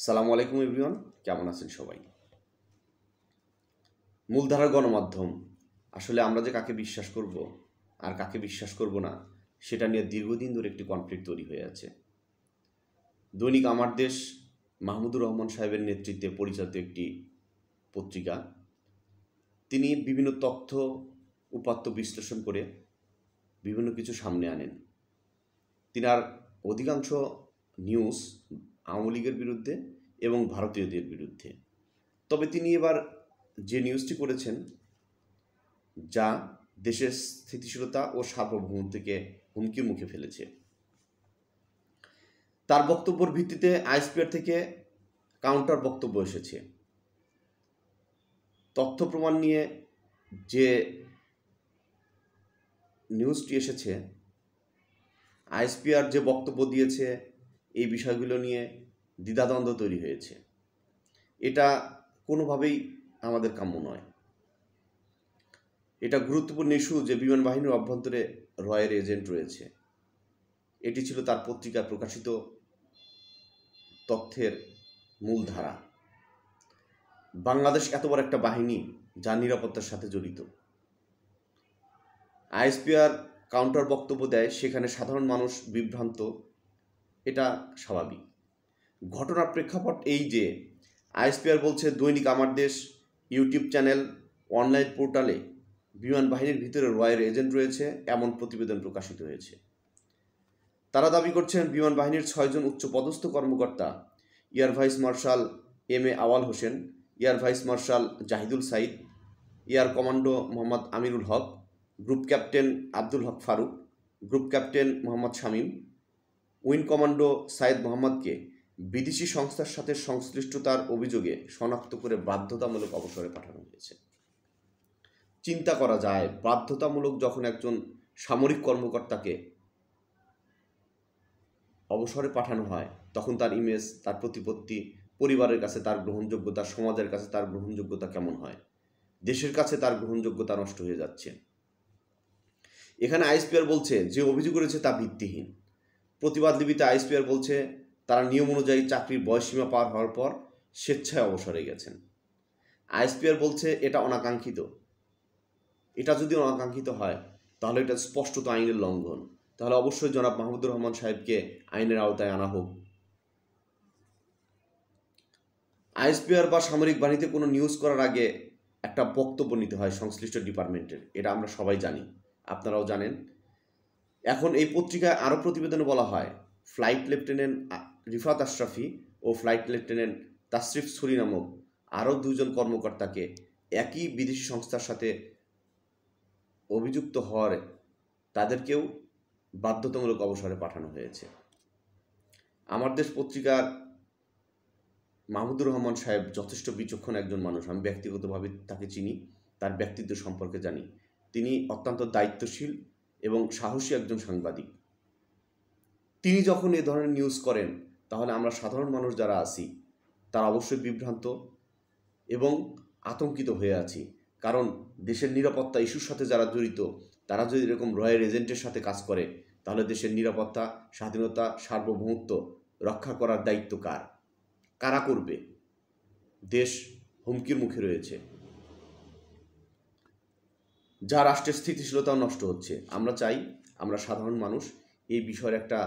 সালামু আলাইকুম এভরিওয়ান, কেমন আছেন সবাই? মূলধারার গণমাধ্যম আসলে আমরা যে কাকে বিশ্বাস করব আর কাকে বিশ্বাস করব না সেটা নিয়ে দীর্ঘদিন ধরে একটি কনফ্লিক্ট তৈরি হয়ে আছে। দৈনিক আমার দেশ মাহমুদুর রহমান সাহেবের নেতৃত্বে পরিচালিত একটি পত্রিকা। তিনি বিভিন্ন তথ্য উপাত্ত বিশ্লেষণ করে বিভিন্ন কিছু সামনে আনেন। তিনার অধিকাংশ নিউজ আওয়ামী লীগের বিরুদ্ধে এবং ভারতীয়দের বিরুদ্ধে। তবে তিনি এবার যে নিউজটি করেছেন যা দেশের স্থিতিশীলতা ও সার্বভৌমত্বকে হুমকির মুখে ফেলেছে। তার বক্তব্যের ভিত্তিতে আইএসপিআর থেকে কাউন্টার বক্তব্য এসেছে। তথ্য প্রমাণ নিয়ে যে নিউজটি এসেছে, আইএসপিআর যে বক্তব্য দিয়েছে এই বিষয়গুলো নিয়ে দ্বিধাদ্বন্দ্ব তৈরি হয়েছে। এটা কোনোভাবেই আমাদের কাম্য নয়। এটা গুরুত্বপূর্ণ ইস্যু যে বিমান বাহিনীর অভ্যন্তরে রয়ের এজেন্ট রয়েছে। এটি ছিল তার পত্রিকায় প্রকাশিত তথ্যের মূল ধারা। বাংলাদেশ এত বড় একটা বাহিনী যা নিরাপত্তার সাথে জড়িত। আইএসপিআর কাউন্টার বক্তব্য দেয়, সেখানে সাধারণ মানুষ বিভ্রান্ত, এটা স্বাভাবিক। ঘটনার প্রেক্ষাপট এই যে আইএসপিআর বলছে দৈনিক আমার দেশ ইউটিউব চ্যানেল, অনলাইন পোর্টালে বিমান বাহিনীর ভিতরে রয়ের এজেন্ট রয়েছে এমন প্রতিবেদন প্রকাশিত হয়েছে। তারা দাবি করছেন বিমান বাহিনীর 6 জন উচ্চপদস্থ কর্মকর্তা, air vice marshal M A Awal Hossain, air vice marshal Jahidul Sayeed, air commodore Mohammad Amirul Haque, group captain Abdul Haque Faruk, group captain Mohammad Shamim, wing commander Sayeed মোহাম্মদকে বিদেশি সংস্থার সাথে সংশ্লিষ্টতার অভিযোগে শনাক্ত করে বাধ্যতামূলক অবসরে পাঠানো হয়েছে। চিন্তা করা যায়, বাধ্যতামূলক যখন একজন সামরিক কর্মকর্তাকে অবসরে পাঠানো হয় তখন তার ইমেজ, তার প্রতিপত্তি, পরিবারের কাছে তার গ্রহণযোগ্যতা, সমাজের কাছে তার গ্রহণযোগ্যতা কেমন হয়, দেশের কাছে তার গ্রহণযোগ্যতা নষ্ট হয়ে যাচ্ছে। এখানে আইএসপিআর বলছে যে অভিযোগ করেছে তা ভিত্তিহীন। প্রতিবাদ লিপিতে আইএসপিআর বলছে তারা নিয়ম অনুযায়ী চাকরির বয়সসীমা পার হওয়ার পর স্বেচ্ছায় অবসরে গেছেন। আইএসপিআর বলছে এটা অনাকাঙ্ক্ষিত। এটা যদি অনাকাঙ্ক্ষিত হয় তাহলে এটা স্পষ্টত আইনের লঙ্ঘন। তাহলে অবশ্যই জনাব মাহমুদুর রহমান সাহেবকে আইনের আওতায় আনা হোক। আইএসপিআর বা সামরিক বাহিনীতে কোনো নিউজ করার আগে একটা বক্তব্য নিতে হয় সংশ্লিষ্ট ডিপার্টমেন্টের, এটা আমরা সবাই জানি, আপনারাও জানেন। এখন এই পত্রিকায় আরও প্রতিবেদনে বলা হয় ফ্লাইট লেফটেন্যান্ট রিফাত আশরাফি ও ফ্লাইট লেফটেন্যান্ট তাশরিফ ছুরি নামক আরও 2 জন কর্মকর্তাকে একই বিদেশি সংস্থার সাথে অভিযুক্ত হওয়ার তাদেরকেও বাধ্যতামূলক অবসরে পাঠানো হয়েছে। আমার দেশ পত্রিকার মাহমুদুর রহমান সাহেব যথেষ্ট বিচক্ষণ একজন মানুষ। আমি ব্যক্তিগতভাবে তাকে চিনি, তার ব্যক্তিত্ব সম্পর্কে জানি। তিনি অত্যন্ত দায়িত্বশীল এবং সাহসী একজন সাংবাদিক। তিনি যখন এ ধরনের নিউজ করেন তাহলে আমরা সাধারণ মানুষ যারা আছি তারা অবশ্যই বিভ্রান্ত এবং আতঙ্কিত হয়ে আছি। কারণ দেশের নিরাপত্তা ইস্যুর সাথে যারা জড়িত তারা যদি এরকম রয়ের এজেন্টের সাথে কাজ করে তাহলে দেশের নিরাপত্তা, স্বাধীনতা, সার্বভৌমত্ব রক্ষা করার দায়িত্ব কার? কারা করবে? দেশ হুমকির মুখে রয়েছে, যা রাষ্ট্রের স্থিতিশীলতাও নষ্ট হচ্ছে। আমরা চাই, আমরা সাধারণ মানুষ, এই বিষয়ের একটা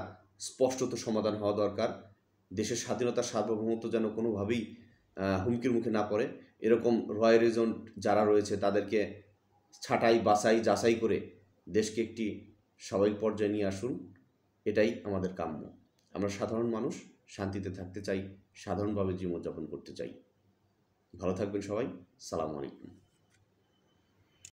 স্পষ্টত সমাধান হওয়া দরকার। দেশের স্বাধীনতা, সার্বভৌমত্ব যেন কোনোভাবেই হুমকির মুখে না পড়ে। এরকম রয়ের এজেন্ট যারা রয়েছে তাদেরকে ছাঁটাই, বাছাই, যাচাই করে দেশকে একটি স্বাভাবিক পর্যায়ে নিয়ে আসুন। এটাই আমাদের কাম্য। আমরা সাধারণ মানুষ, শান্তিতে থাকতে চাই, সাধারণভাবে জীবনযাপন করতে চাই। ভালো থাকবেন সবাই। সালামু আলাইকুম।